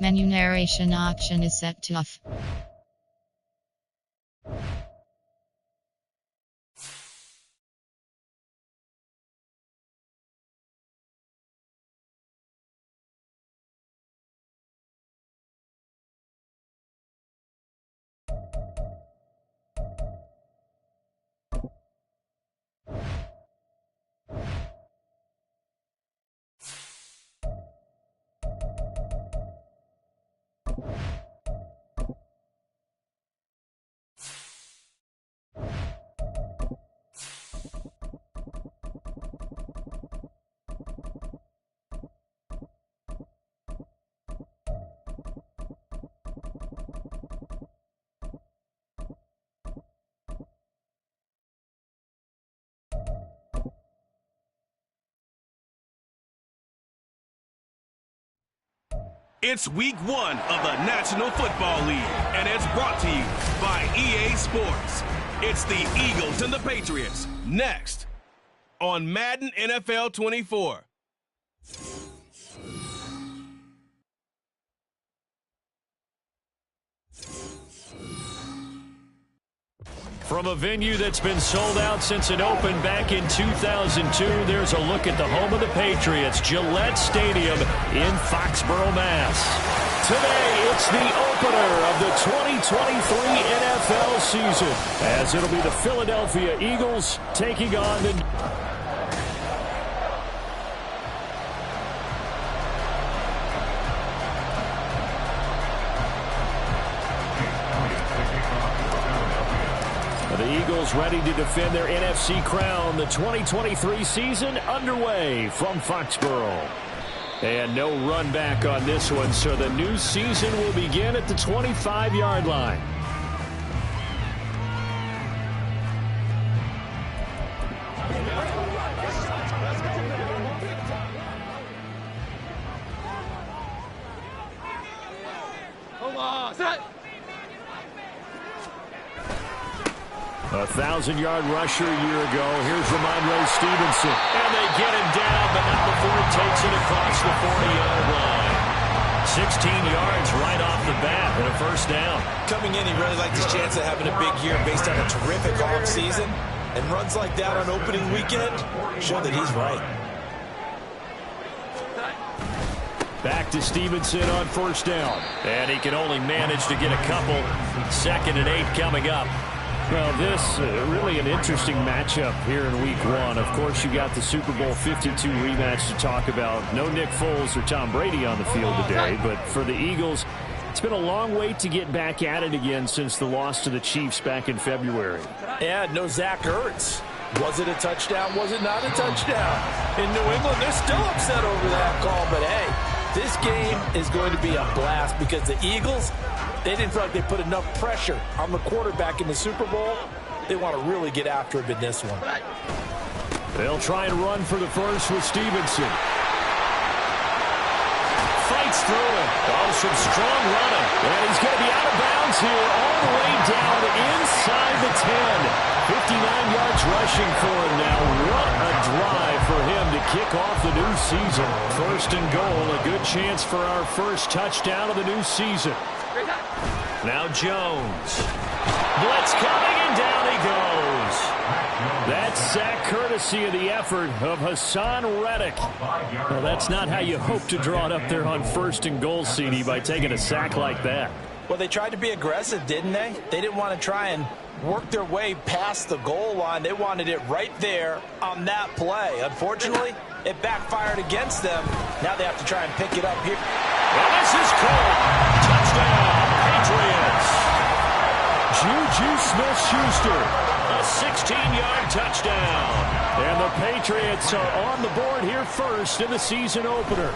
Menu narration option is set to off. It's week 1 of the National Football League, and it's brought to you by EA Sports. It's the Eagles and the Patriots, next on Madden NFL 24. From a venue that's been sold out since it opened back in 2002, there's a look at the home of the Patriots, Gillette Stadium in Foxborough, Mass. Today, it's the opener of the 2023 NFL season, as it'll be the Philadelphia Eagles taking on the... The Eagles ready to defend their NFC crown. The 2023 season underway from Foxborough. And no run back on this one, so the new season will begin at the 25-yard line. A 1,000-yard rusher a year ago. Here's Ramondre Stevenson. And they get him down, but not before he takes it across the 40-yard line. 16 yards right off the bat and a first down. Coming in, he really liked his chance of having a big year based on a terrific offseason. And runs like that on opening weekend show that he's right. Back to Stevenson on first down. And he can only manage to get a couple. 2nd and 8 coming up. Well, this really an interesting matchup here in week 1. Of course, you got the Super Bowl 52 rematch to talk about. No Nick Foles or Tom Brady on the field today, but for the Eagles, it's been a long wait to get back at it again since the loss to the Chiefs back in February. Yeah, no Zach Ertz. Was it a touchdown? Was it not a touchdown? In New England, they're still upset over that call, but hey, this game is going to be a blast because the Eagles, they didn't feel like they put enough pressure on the quarterback in the Super Bowl. They want to really get after him in this one. They'll try and run for the first with Stevenson. Fights through it. Oh, some strong running. And he's going to be out of bounds here all the way down inside the 10. 59 yards rushing for him now. What a drive for him to kick off the new season. 1st and goal, a good chance for our first touchdown of the new season. Now Jones. Blitz coming, and down he goes. That's sack courtesy of the effort of Hassan Reddick. Well, that's not how you hope to draw it up there on 1st and goal, CD, by taking a sack like that. Well, they tried to be aggressive, didn't they? They didn't want to try and work their way past the goal line. They wanted it right there on that play. Unfortunately, it backfired against them. Now they have to try and pick it up here. Well, this is cool. Touchdown, Patriots. Juju Smith-Schuster, a 16-yard touchdown. And the Patriots are on the board here first in the season opener.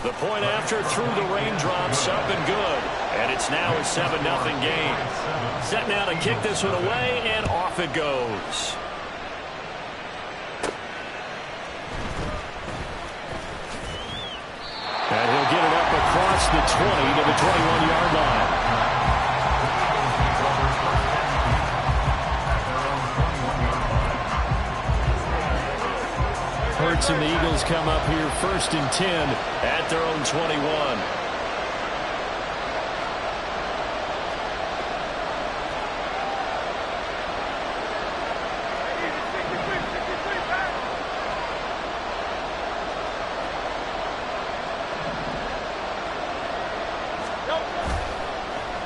The point after through the raindrops, up and good. And it's now a 7-0 game. Set now to kick this one away, and off it goes. And he'll get it up across the 20 to the 21-yard line. 6, and the Eagles come up here 1st and 10 at their own 21.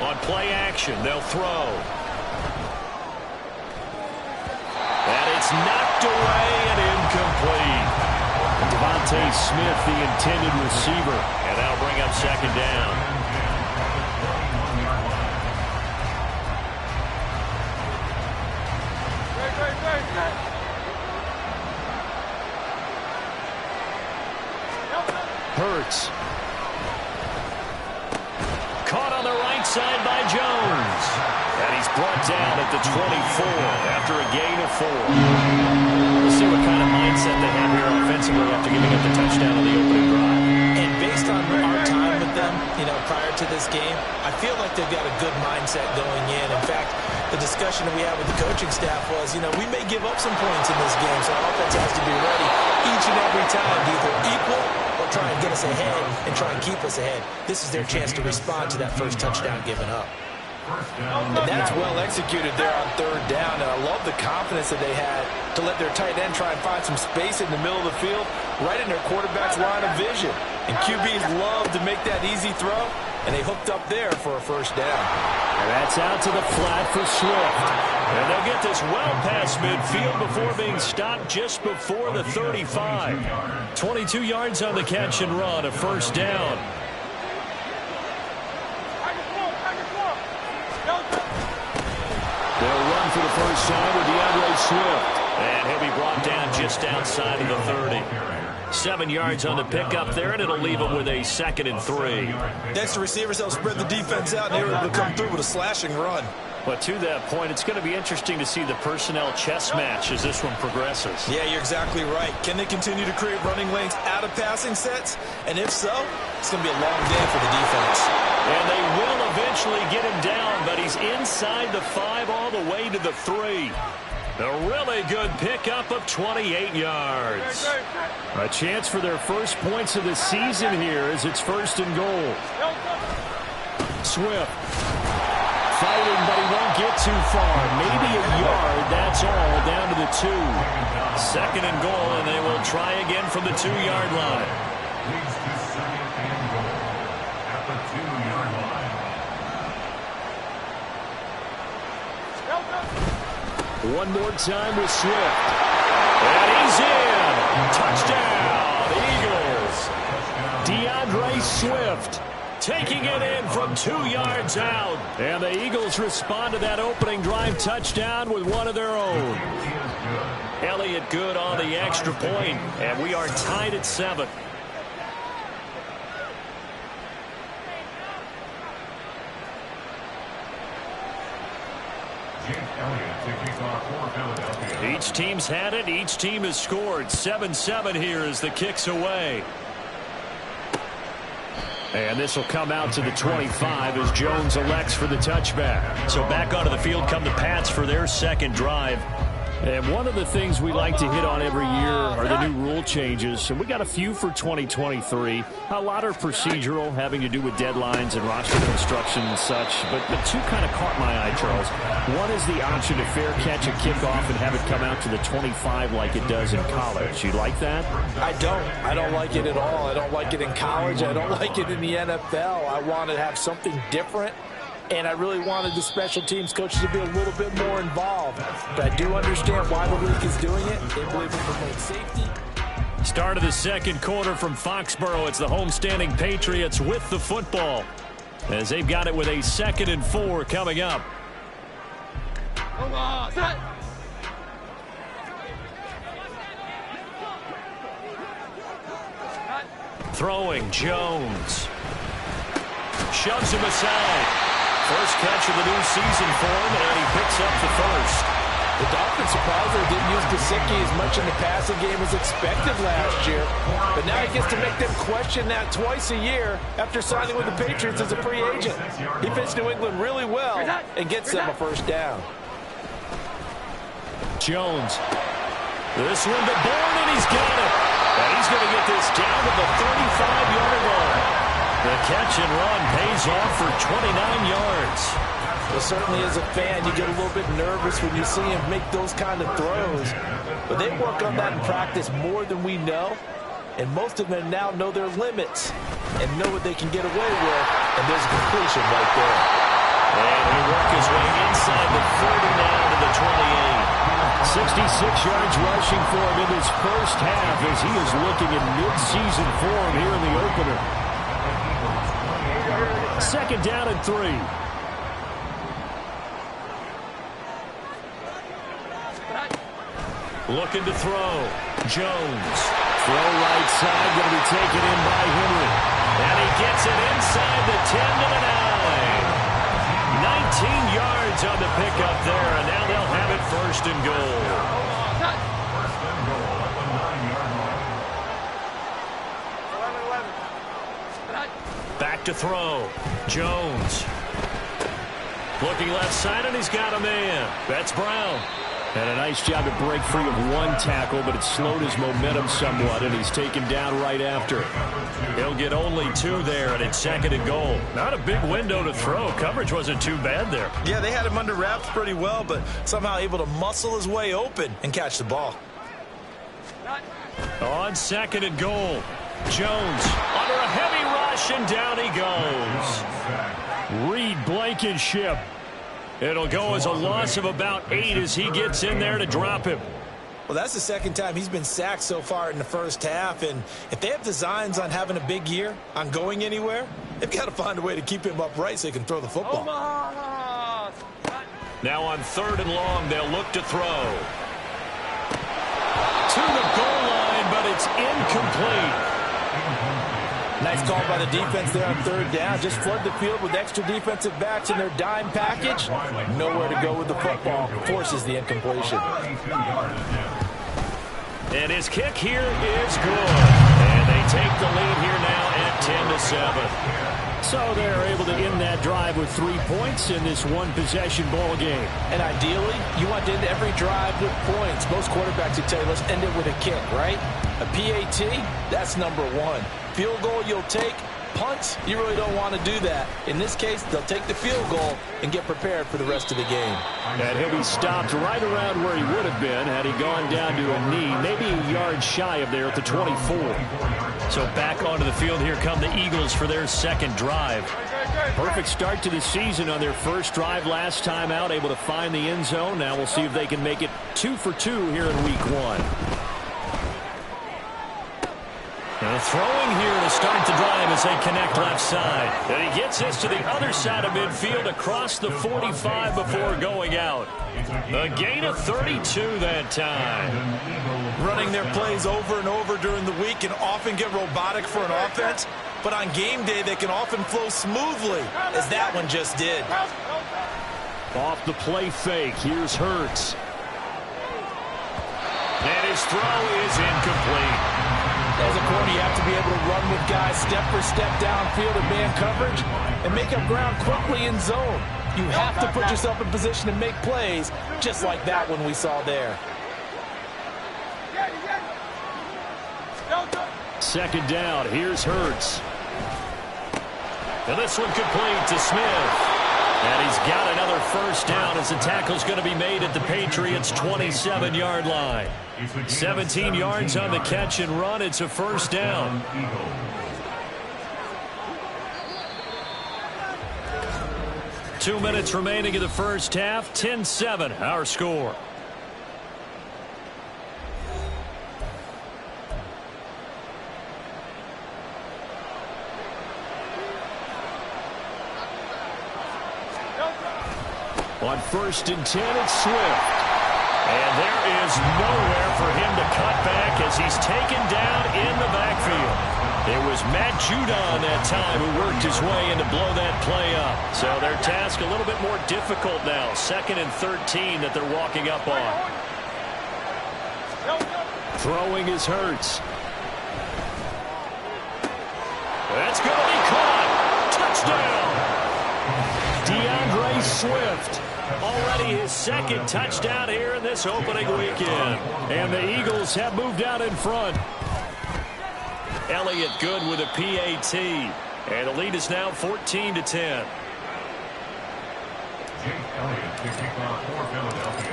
On play action, they'll throw. And it's knocked away and incomplete. Devontae Smith, the intended receiver. And that'll bring up 2nd down. Hurts. Caught on the right side by Jones. And he's brought down at the 24 after a gain of 4. We'll see what kind of mindset they have here offensively after giving up the touchdown on the opening drive. And based on our time with them, prior to this game, I feel like they've got a good mindset going in. In fact, the discussion that we had with the coaching staff was, we may give up some points in this game, so our offense has to be ready each and every time to either equal or try and get us ahead and try and keep us ahead. This is their chance to respond to that first touchdown given up. And that's well executed there on 3rd down. And I love the confidence that they had to let their tight end try and find some space in the middle of the field, right in their quarterback's line of vision. And QBs love to make that easy throw, and they hooked up there for a 1st down. And that's out to the flat for Swift. And they'll get this well past midfield before being stopped just before the 35. 22 yards on the catch and run, a 1st down. They'll run for the first time with DeAndre Swift. And he'll be brought down just outside of the 30. 7 yards on the pickup there, and it'll leave him with a 2nd and 3. Next to receivers, they'll spread the defense out, and they were able to come through with a slashing run. But to that point, it's going to be interesting to see the personnel chess match as this one progresses. Yeah, you're exactly right. Can they continue to create running lanes out of passing sets? And if so, it's going to be a long day for the defense. And they will eventually get him down, but he's inside the 5 all the way to the 3. A really good pickup of 28 yards. A chance for their first points of the season here as it's 1st and goal. Swift fighting, but he won't get too far. Maybe a yard, that's all, down to the 2. 2nd and goal, and they will try again from the 2-yard line. One more time with Swift. And he's in. Touchdown, Eagles. DeAndre Swift taking it in from 2 yards out. And the Eagles respond to that opening drive touchdown with one of their own. Elliott good on the extra point, and we are tied at 7. Each team's had it. Each team has scored. 7-7 here as the kick's away. And this will come out to the 25 as Jones elects for the touchback. So back onto the field come the Pats for their 2nd drive. And one of the things we like to hit on every year are the new rule changes. And we got a few for 2023. A lot are procedural, having to do with deadlines and roster construction and such. But 2 kind of caught my eye, Charles. One is the option to fair catch a kickoff and have it come out to the 25 like it does in college. You like that? I don't like it at all. I don't like it in college. I don't like it in the NFL. I want to have something different. And I really wanted the special teams coaches to be a little bit more involved. But I do understand why the league is doing it. They believe it promotes safety. Start of the 2nd quarter from Foxborough. It's the homestanding Patriots with the football, as they've got it with a 2nd and 4 coming up. Throwing, Jones. Shoves him aside. First catch of the new season for him, and he picks up the 1st. The Dolphins surprisingly didn't use Gesicki as much in the passing game as expected last year. But now he gets to make them question that twice a year after signing with the Patriots as a free agent. He fits New England really well and gets them a 1st down. Jones. This one to Bourne, and he's got it. And he's going to get this down to the 35-yard line. The catch and run pays off for 29 yards. Well, certainly as a fan, you get a little bit nervous when you see him make those kind of throws. But they work on that in practice more than we know. And most of them now know their limits and know what they can get away with. And there's a completion right there. And he'll work his way inside the 30 now to the 28. 66 yards rushing for him in this first half as he is looking in mid-season form here in the opener. Second down and 3. Looking to throw. Jones. Throw right side, going to be taken in by Henry. And he gets it inside the 10 to the 9. 19 yards on the pickup there, and now they'll have it first and goal. Back to throw. Jones. Looking left side, and he's got a man. That's Brown. And a nice job to break free of one tackle, but it slowed his momentum somewhat, and he's taken down right after. He'll get only 2 there, and it's second and goal. Not a big window to throw. Coverage wasn't too bad there. Yeah, they had him under wraps pretty well, but somehow able to muscle his way open and catch the ball. On second and goal, Jones under a heavy rush, and down he goes. Reed Blankenship. It'll go as a loss of about 8 as he gets in there to drop him. Well, that's the second time he's been sacked so far in the first half, and if they have designs on having a big year, on going anywhere, they've got to find a way to keep him upright so he can throw the football. Now on third and long, they'll look to throw. To the goal line, but it's incomplete. Nice call by the defense there on third down. Just flood the field with extra defensive backs in their dime package. Nowhere to go with the football. Forces the incompletion. And his kick here is good. And they take the lead here now at 10-7. So they're able to end that drive with 3 points in this one-possession ball game. And ideally, you want to end every drive with points. Most quarterbacks would tell you, let's end it with a kick, right? A PAT, that's number 1. Field goal you'll take. Punts, you really don't want to do that. In this case, they'll take the field goal and get prepared for the rest of the game. And he'll be stopped right around where he would have been had he gone down to a knee, maybe a yard shy of there at the 24. So back onto the field, here come the Eagles for their second drive. Perfect start to the season on their first drive last time out, able to find the end zone. Now we'll see if they can make it 2 for 2 here in week 1. And throwing here to start the drive as they connect left side. And he gets this to the other side of midfield across the 45 before going out. A gain of 32 that time. Running their plays over and over during the week can often get robotic for an offense, but on game day they can often flow smoothly, as that one just did. Off the play fake, here's Hurts. And his throw is incomplete. As a corner, you have to be able to run with guys step for step downfield in man coverage and make up ground quickly in zone. You have to put yourself in position to make plays, just like that one we saw there. Second down, here's Hurts. And this one complete to Smith. And he's got another first down as the tackle's going to be made at the Patriots' 27-yard line. 17 yards on the catch and run. It's a first down. Two minutes remaining in the first half. 10-7, our score. On 1st and 10, it's Swift. And there is nowhere for him to cut back as he's taken down in the backfield. It was Matt Judon that time who worked his way in to blow that play up. So their task a little bit more difficult now. 2nd and 13 that they're walking up on. Throwing is Hurts. That's going to be caught. Touchdown. DeAndre Swift. Already his second touchdown here in this opening weekend. And the Eagles have moved out in front. Elliott good with a PAT. And the lead is now 14-10.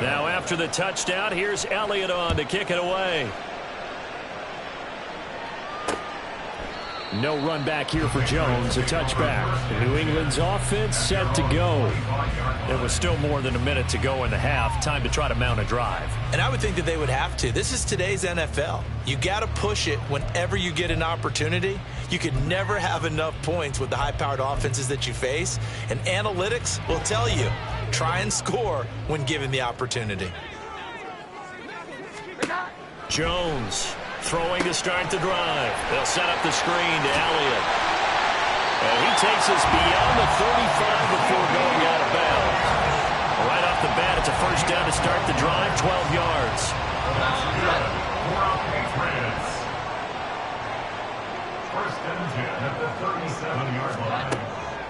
Now after the touchdown, here's Elliott on to kick it away. No run back here for Jones, a touchback. New England's offense set to go. There was still more than a minute to go in the half. Time to try to mount a drive. And I would think that they would have to. This is today's NFL. You got to push it whenever you get an opportunity. You can never have enough points with the high-powered offenses that you face. And analytics will tell you, try and score when given the opportunity. Jones throwing to start the drive. They'll set up the screen to Elliott. And he takes us beyond the 35 before going out of bounds. Right off the bat, it's a first down to start the drive, 12 yards.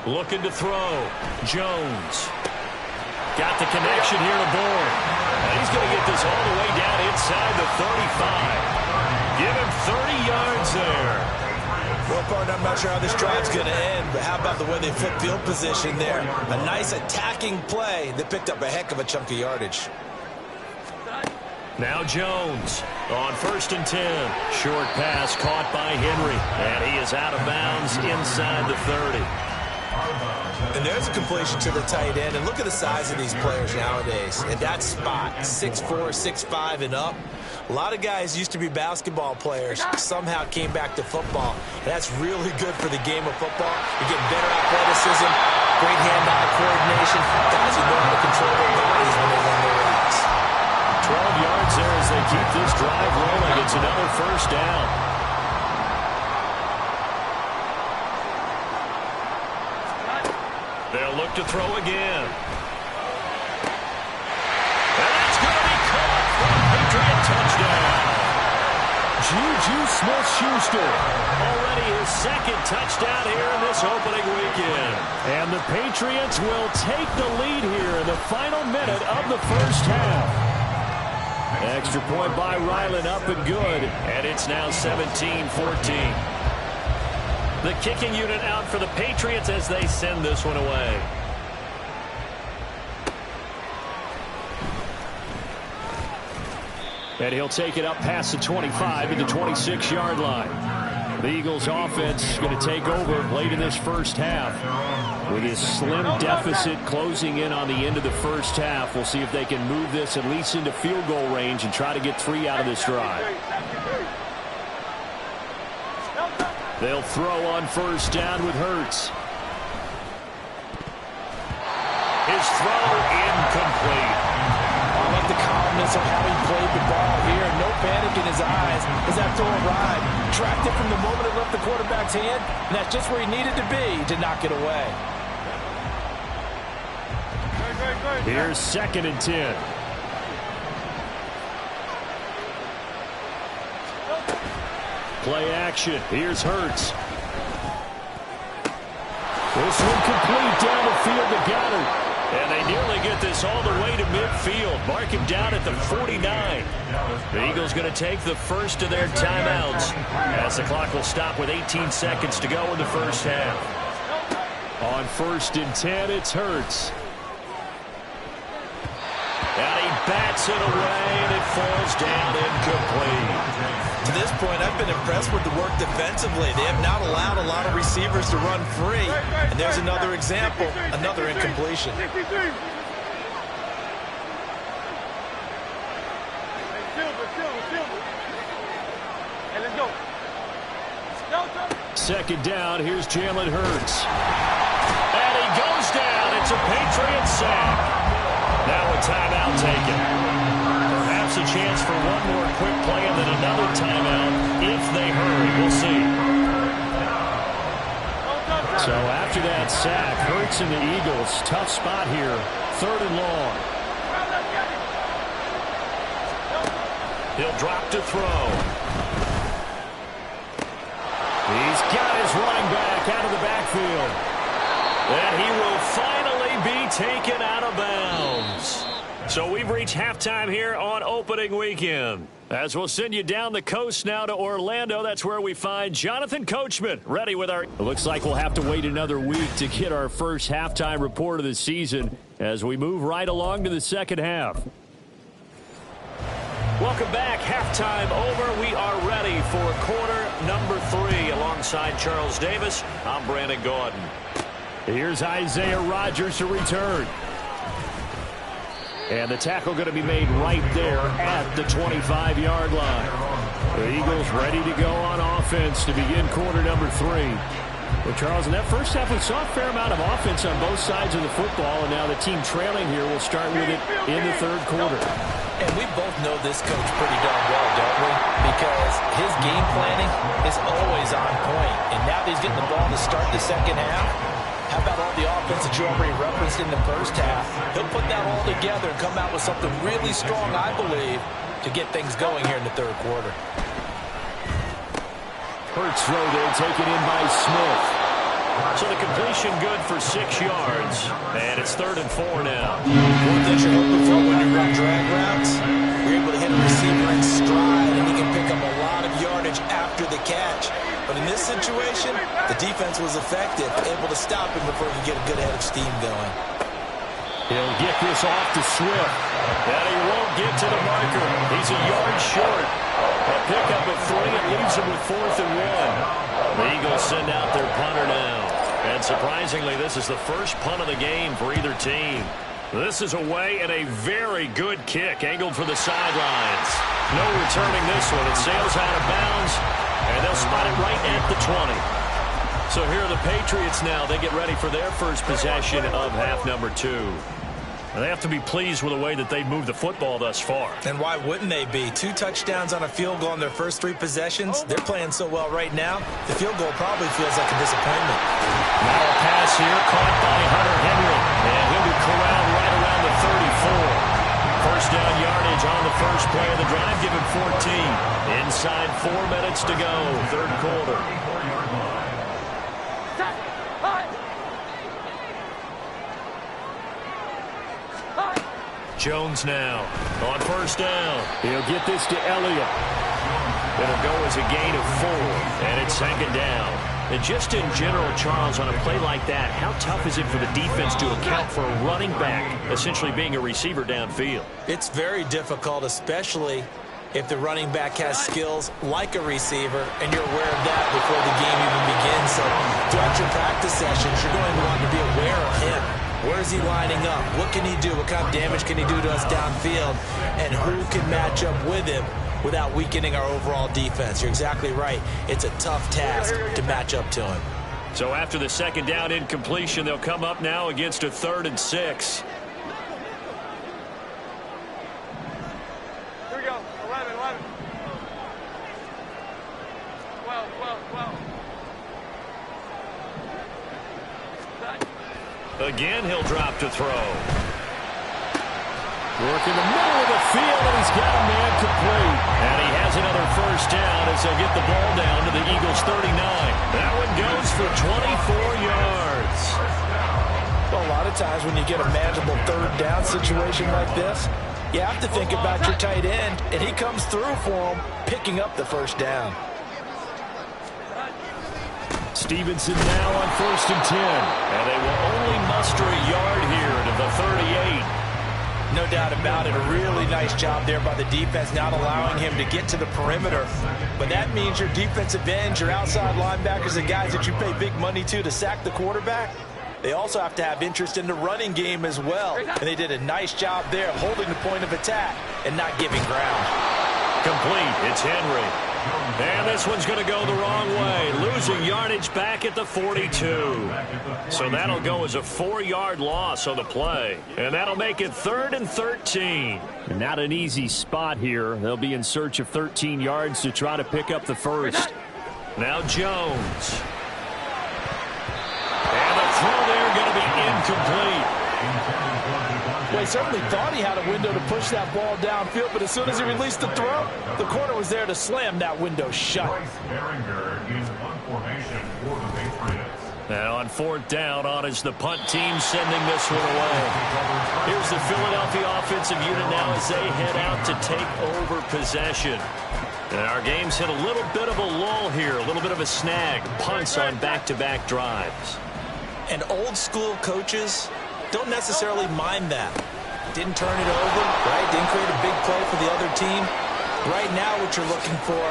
Looking to throw. Jones. Got the connection here to Bourne. And he's going to get this all the way down inside the 35. Give him 30 yards there. Well, partner, I'm not sure how this drive's going to end, but how about the way they flip field position there? A nice attacking play that picked up a heck of a chunk of yardage. Now Jones on 1st and 10. Short pass caught by Henry. And he is out of bounds inside the 30. And there's a completion to the tight end. And look at the size of these players nowadays. And that spot, 6'4", 6'5", and up. A lot of guys used to be basketball players, somehow came back to football. And that's really good for the game of football. You're getting better athleticism, great hand-eye coordination. Guys who know how to control their bodies when they run their routes. 12 yards there as they keep this drive rolling. It's another first down. They'll look to throw again. And that's going to be caught for a Patriot touchdown. Juju Smith-Schuster, already his second touchdown here in this opening weekend. And the Patriots will take the lead here in the final minute of the first half. Extra point by Ryland, up and good. And it's now 17-14. The kicking unit out for the Patriots as they send this one away. And he'll take it up past the 25 to the 26-yard line. The Eagles offense is going to take over late in this first half. With his slim deficit closing in on the end of the first half, we'll see if they can move this at least into field goal range and try to get 3 out of this drive. They'll throw on first down with Hurts. His throw incomplete. I like the calmness of how he played the ball here. No panic in his eyes as that throw arrived. Tracked it from the moment it left the quarterback's hand, and that's just where he needed to be to knock it away. Here's 2nd and 10. Play action. Here's Hurts. This one complete down the field to Goddard. And they nearly get this all the way to midfield. Mark him down at the 49. The Eagles going to take the first of their timeouts as the clock will stop with 18 seconds to go in the first half. On 1st and 10, it's Hurts. And he bats it away, and it falls down incomplete. To this point, I've been impressed with the work defensively. They have not allowed a lot of receivers to run free. And there's another example, another incompletion. Second down, here's Jalen Hurts. And he goes down. It's a Patriot sack. Now a timeout taken. Perhaps a chance for one more quick play and then another timeout if they hurry. We'll see. So after that sack, Hurts and the Eagles, tough spot here. 3rd and long. He'll drop to throw. He's got his running back out of the backfield. And he will finally be taken out of bounds. So we've reached halftime here on opening weekend. As we'll send you down the coast now to Orlando, that's where we find Jonathan Coachman ready with our... It looks like we'll have to wait another week to get our first halftime report of the season as we move right along to the second half. Welcome back. Halftime over. We are ready for quarter number 3 alongside Charles Davis. I'm Brandon Gaudin. Here's Isaiah Rodgers to return. And the tackle going to be made right there at the 25-yard line. The Eagles ready to go on offense to begin quarter number 3. Well, Charles, in that first half, we saw a fair amount of offense on both sides of the football, and now the team trailing here will start with it in the third quarter. And we both know this coach pretty darn well, don't we? Because his game planning is always on point. And now that he's getting the ball to start the second half, how about all the offense that you already referenced in the first half? He'll put that all together and come out with something really strong, I believe, to get things going here in the third quarter. Hurts throw there, taken in by Smith. So the completion good for 6 yards. And it's 3rd and 4 now. One thing you're hoping for when you run drag routes, you're able to hit a receiver in stride, and he can pick up a lot of yardage after the catch. But in this situation, the defense was effective, able to stop him before he could get a good head of steam going. He'll get this off to Swift. And he won't get to the marker. He's a yard short. A pickup of 3. It leaves him with 4th and 1. The Eagles send out their punter now. And surprisingly, this is the first punt of the game for either team. This is away and a very good kick angled for the sidelines. No returning this one. It sails out of bounds, and they'll spot it right at the 20. So here are the Patriots now. They get ready for their first possession of half number 2. They have to be pleased with the way that they've moved the football thus far. And why wouldn't they be? 2 touchdowns on a field goal in their first 3 possessions. They're playing so well right now, the field goal probably feels like a disappointment. Now a pass here caught by Hunter Henry. And he'll be corralled right around the 34. First down yardage on the first play of the drive, given 14. Inside 4 minutes to go, third quarter. Jones now on first down. He'll get this to Elliott. It'll go as a gain of 4, and it's 2nd down. And just in general, Charles, on a play like that, how tough is it for the defense to account for a running back essentially being a receiver downfield? It's very difficult, especially if the running back has skills like a receiver, and you're aware of that before the game even begins. So throughout your practice sessions, you're going to want to be aware of him. Where is he lining up? What can he do? What kind of damage can he do to us downfield? And who can match up with him without weakening our overall defense? You're exactly right. It's a tough task to match up to him. So after the 2nd down incompletion, they'll come up now against a 3rd and 6. Here we go. 11, 11. 12, 12, 12. Again, he'll drop to throw. Work in the middle of the field, and he's got a man complete. And he has another first down as they'll get the ball down to the Eagles' 39. That one goes for 24 yards. Well, a lot of times when you get a manageable 3rd down situation like this, you have to think about your tight end, and he comes through for him, picking up the first down. Stevenson now on 1st and 10. And they will only muster a yard here to the 38. No doubt about it. A really nice job there by the defense, not allowing him to get to the perimeter. But that means your defensive ends, your outside linebackers, the guys that you pay big money to sack the quarterback, they also have to have interest in the running game as well. And they did a nice job there, holding the point of attack and not giving ground. Complete. It's Henry. And this one's going to go the wrong way, losing yardage back at the 42. So that'll go as a 4-yard loss on the play. And that'll make it 3rd and 13. Not an easy spot here. They'll be in search of 13 yards to try to pick up the first. Now Jones. And the throw there going to be incomplete. Well, he certainly thought he had a window to push that ball downfield, but as soon as he released the throw, the corner was there to slam that window shut. And on fourth down, on is the punt team sending this one away. Here's the Philadelphia offensive unit now as they head out to take over possession. And our game's hit a little bit of a lull here, a little bit of a snag. Punts on back-to-back drives. And old school coaches don't necessarily mind that. Didn't turn it over, right? Didn't create a big play for the other team. Right now what you're looking for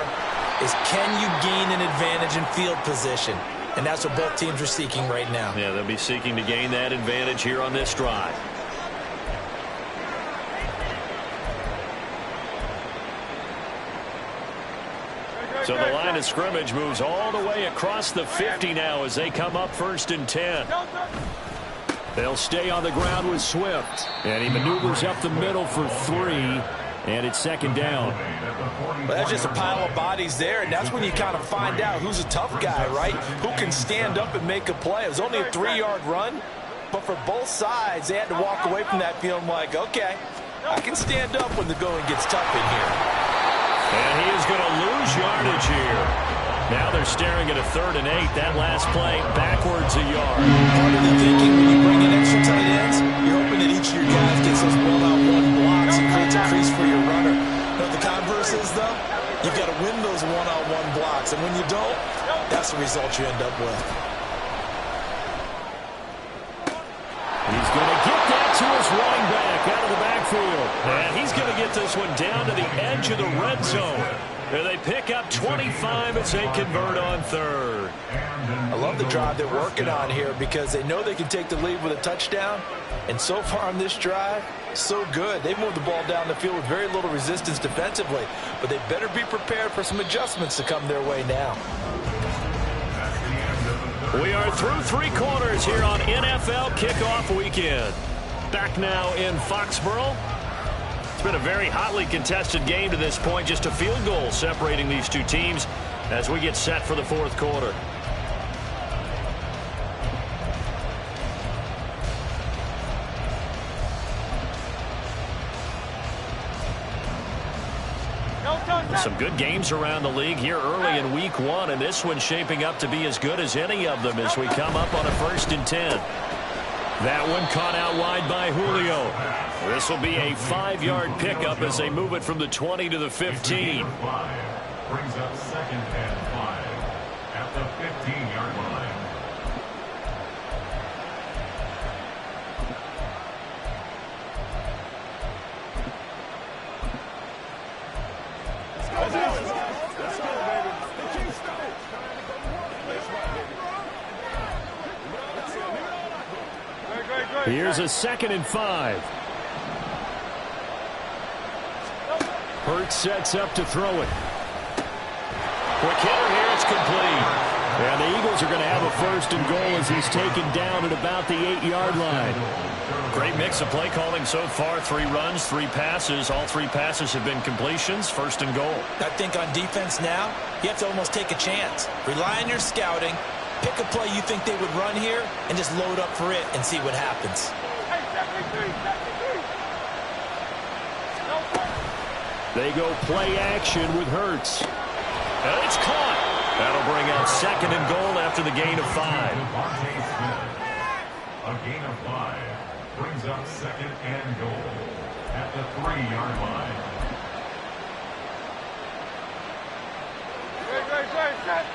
is, can you gain an advantage in field position? And that's what both teams are seeking right now. Yeah, they'll be seeking to gain that advantage here on this drive. So the line of scrimmage moves all the way across the 50 now as they come up 1st and 10. They'll stay on the ground with Swift. And he maneuvers up the middle for 3. And it's 2nd down. Well, that's just a pile of bodies there, and that's when you kind of find out who's a tough guy, right? Who can stand up and make a play. It was only a 3-yard run, but for both sides, they had to walk away from that feeling like, okay, I can stand up when the going gets tough in here. And he is going to lose yardage here. Now they're staring at a 3rd and 8. That last play backwards a yard. Part of the thinking when you bring in extra tight ends, you're hoping that each of your guys gets those one-on-one blocks and creates a crease for your runner. But the converse is, though, you've got to win those one-on-one blocks. And when you don't, that's the result you end up with. He's going to get that to his running back out of the backfield. And he's going to get this one down to the edge of the red zone. And they pick up 25 as they convert on 3rd. I love the drive they're working on here because they know they can take the lead with a touchdown. And so far on this drive, so good. They've moved the ball down the field with very little resistance defensively. But they better be prepared for some adjustments to come their way now. We are through 3 quarters here on NFL Kickoff Weekend. Back now in Foxborough. It's been a very hotly contested game to this point. Just a field goal separating these two teams as we get set for the 4th quarter. Some good games around the league here early in week 1, and this one's shaping up to be as good as any of them as we come up on a 1st and 10. That one caught out wide by Julio. This will be a 5-yard pickup as they move it from the 20 to the 15. Brings up 2nd and 5 at the 15-yard line. Here's a 2nd and 5. Hurts sets up to throw it. Quick hitter here, it's complete. And the Eagles are going to have a 1st and goal as he's taken down at about the 8-yard line. Great mix of play calling so far. 3 runs, 3 passes. All 3 passes have been completions. 1st and goal. I think on defense now, you have to almost take a chance. Rely on your scouting. Pick a play you think they would run here and just load up for it and see what happens. They go play action with Hurts. And it's caught. That'll bring up 2nd and goal after the gain of 5. A gain of 5 brings up 2nd and goal at the 3-yard line. Set.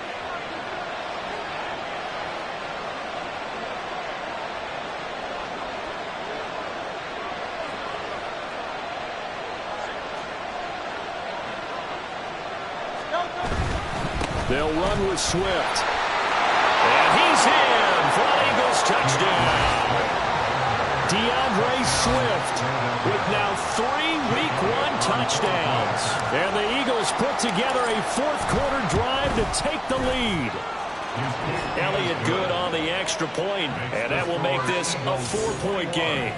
They'll run with Swift. And he's in for an Eagles touchdown. DeAndre Swift with now 3 Week 1 touchdowns. And the Eagles put together a 4th quarter drive to take the lead. Elliott good on the extra point, and that will make this a 4-point game.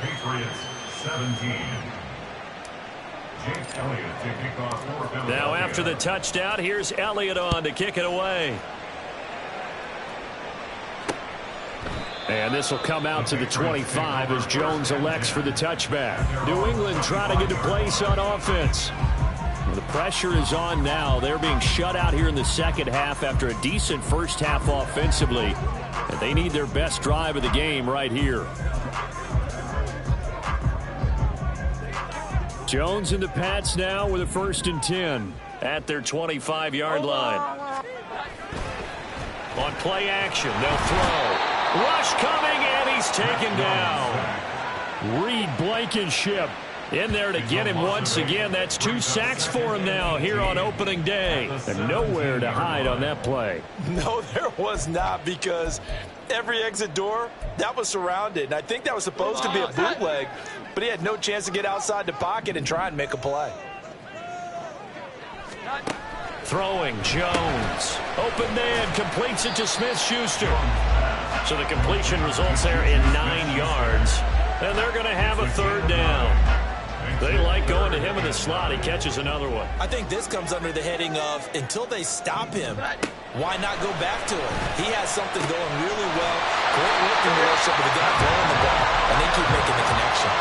Patriots 17. Now after the touchdown, here's Elliott on to kick it away. And this will come out to the 25 as Jones elects for the touchback. New England trying to get a place on offense. The pressure is on now. They're being shut out here in the 2nd half after a decent 1st half offensively. And they need their best drive of the game right here. Jones and the Pats now with a 1st and 10 at their 25-yard line. On play action, they'll throw. Rush coming, and he's taken down. Reed Blankenship in there to get him once again. That's 2 sacks for him now here on opening day. And nowhere to hide on that play. No, there was not, because every exit door, that was surrounded. And I think that was supposed to be a bootleg, but he had no chance to get outside the pocket and try and make a play. Throwing, Jones. Open man, completes it to Smith-Schuster. So the completion results there in 9 yards. And they're going to have a 3rd down. They like going to him in the slot. He catches another one. I think this comes under the heading of, until they stop him, why not go back to him? He has something going really well. Great working relationship with the guy throwing the ball, and they keep making the connection.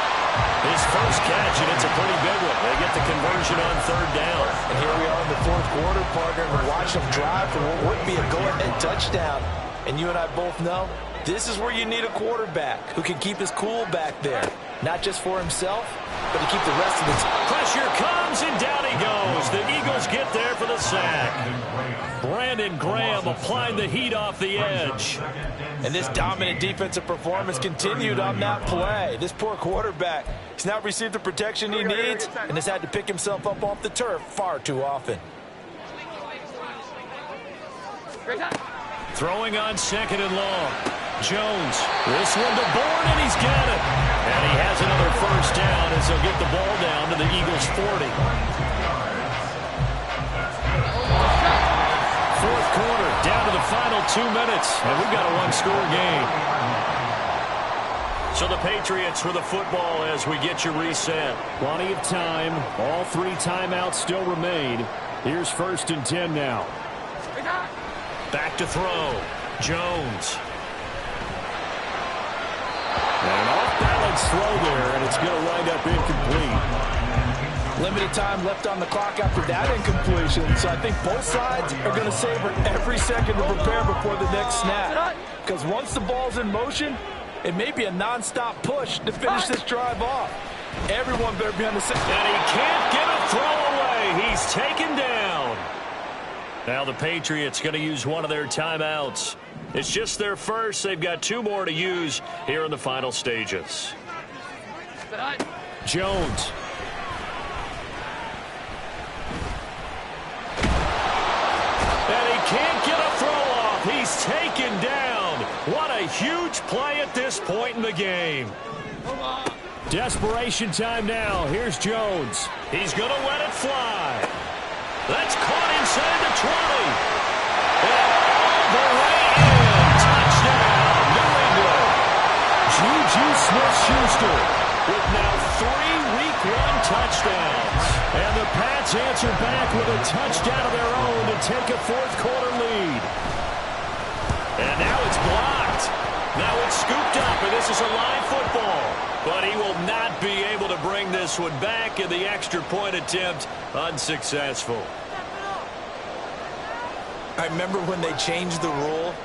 His first catch, and it's a pretty big one. They get the conversion on 3rd down. And here we are in the 4th quarter, partner, and watch them drive for what would be a go-ahead touchdown. And you and I both know, this is where you need a quarterback who can keep his cool back there. Not just for himself, but to keep the rest of the team. Pressure comes, and down he goes. The Eagles get there for the sack. Brandon Graham applying the heat off the edge. And this dominant defensive performance continued on that play. This poor quarterback, he's not received the protection he needs and has had to pick himself up off the turf far too often. Throwing on 2nd and long. Jones, this one to Bourne, and he's got it. And he has another 1st down as they'll get the ball down to the Eagles' 40. 4th quarter, down to the final 2 minutes, and we've got a 1-score game. So the Patriots with the football as we get you reset. Plenty of time. All 3 timeouts still remain. Here's 1st and 10 now. Back to throw. Jones. And an off-balance throw there, and it's going to wind up incomplete. Limited time left on the clock after that incompletion, so I think both sides are going to savor every second to prepare before the next snap. Because once the ball's in motion, it may be a non-stop push to finish this drive off. Everyone better be on the same. And he can't get a throw away. He's taken down. Now the Patriots going to use one of their timeouts. It's just their first. They've got 2 more to use here in the final stages. Jones. And he can't get a throw off. He's taken down. What a huge play at this point in the game. Desperation time now. Here's Jones. He's going to let it fly. That's caught inside the 20. And all the way in. Touchdown, New England. Juju Smith-Schuster with now 3 Week 1 touchdowns. And the Pats answer back with a touchdown of their own to take a 4th quarter lead. And now it's blocked. Now it's scooped up, and this is a live football. But he will not be able to bring this one back, and the extra point attempt unsuccessful. I remember when they changed the rule,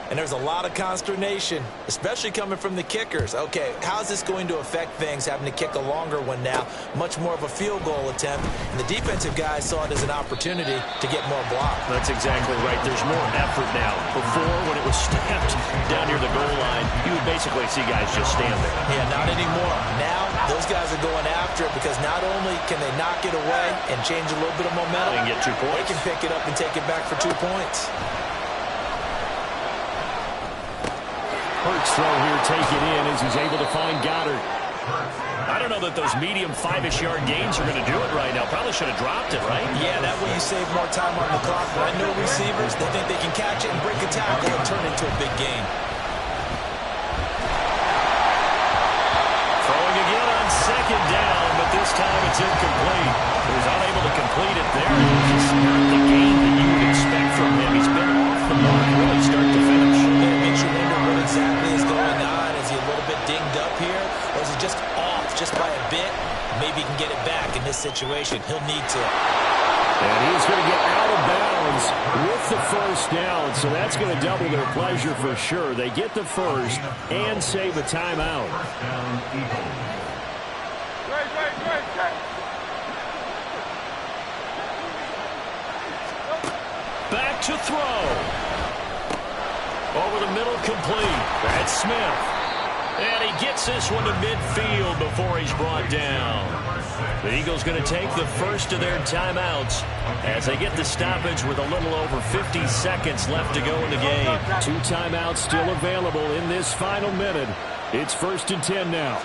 and there's a lot of consternation, especially coming from the kickers. Okay, how's this going to affect things, having to kick a longer one now, much more of a field goal attempt, and the defensive guys saw it as an opportunity to get more block. That's exactly right. There's more effort now. Before, when it was snapped down near the goal line, you would basically see guys just stand there. Yeah, not anymore. Now, those guys are going after it because not only can they knock it away and change a little bit of momentum, they can get 2 points. They can pick it up and take it back for 2 points. Hurts throw here, take it in as he's able to find Goddard. I don't know that those medium 5-ish yard gains are going to do it right now. Probably should have dropped it, right? Yeah, that way you save more time on the clock. But I know receivers, they think they can catch it and break a tackle and turn it into a big gain. Throwing again on 2nd down, but this time it's incomplete. He was unable to complete it there. It was just not the game that you would expect from him. He's been off the mark really start to finish. Yeah, it makes you wonder what exactly is going on. Is he a little bit dinged up here? Or is he just off just by a bit? Maybe he can get it back in this situation. He'll need to. And he's going to get out of bounds with the first down, so that's going to double their pleasure for sure. They get the first and save a timeout. First down, Eagles. Back to throw. Over the middle, complete. That's Smith. And he gets this one to midfield before he's brought down. The Eagles going to take the first of their timeouts as they get the stoppage with a little over 50 seconds left to go in the game. 2 timeouts still available in this final minute. It's 1st and 10 now.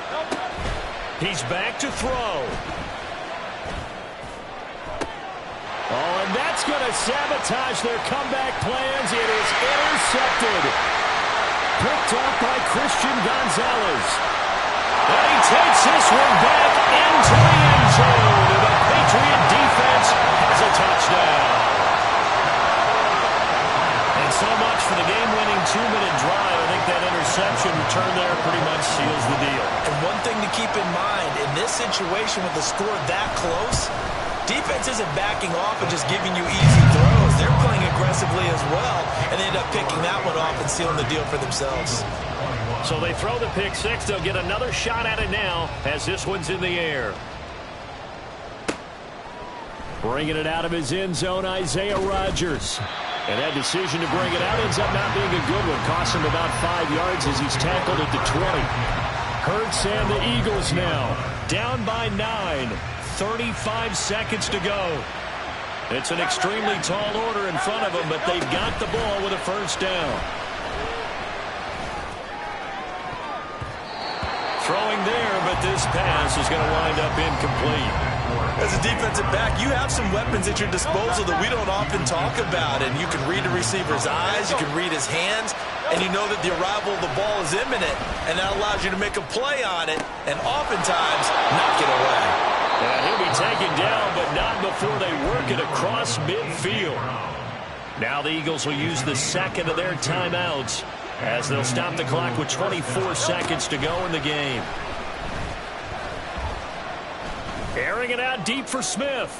He's back to throw. Oh, and that's going to sabotage their comeback plans. It is intercepted. Picked off by Christian Gonzalez. And he takes this one back into the end zone. And the Patriot defense has a touchdown. And so much for the game-winning 2-minute drive. I think that interception return there pretty much seals the deal. And one thing to keep in mind, in this situation with the score that close, defense isn't backing off and just giving you easy throws. They're playing aggressively as well, and they end up picking that one off and sealing the deal for themselves. So they throw the pick six. They'll get another shot at it now as this one's in the air. Bringing it out of his end zone, Isaiah Rodgers. And that decision to bring it out ends up not being a good one. Costs him about 5 yards as he's tackled at the 20. Hurts and the Eagles now down by 9. 35 seconds to go. It's an extremely tall order in front of them, but they've got the ball with a first down. Throwing there, but this pass is going to wind up incomplete. As a defensive back, you have some weapons at your disposal that we don't often talk about, and you can read the receiver's eyes, you can read his hands, and you know that the arrival of the ball is imminent, and that allows you to make a play on it, and oftentimes knock it away. And he'll be taken down, but not before they work it across midfield. Now the Eagles will use the second of their timeouts as they'll stop the clock with 24 seconds to go in the game. Airing it out deep for Smith.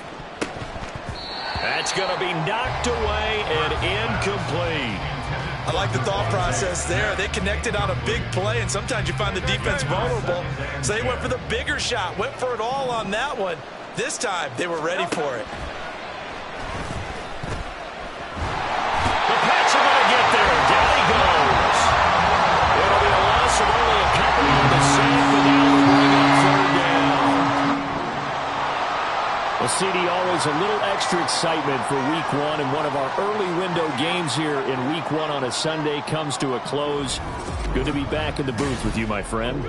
That's going to be knocked away and incomplete. I like the thought process there. They connected on a big play, and sometimes you find the defense vulnerable. So they went for the bigger shot, went for it all on that one. This time, they were ready for it. The Pats are going to get there. Down he goes. It'll be a loss of only a couple on the sack, but now we'll bring up third down. Well, CD, always a little extra excitement for Week 1, and one of our early window games here in Week 1 on a Sunday comes to a close. Good to be back in the booth with you, my friend.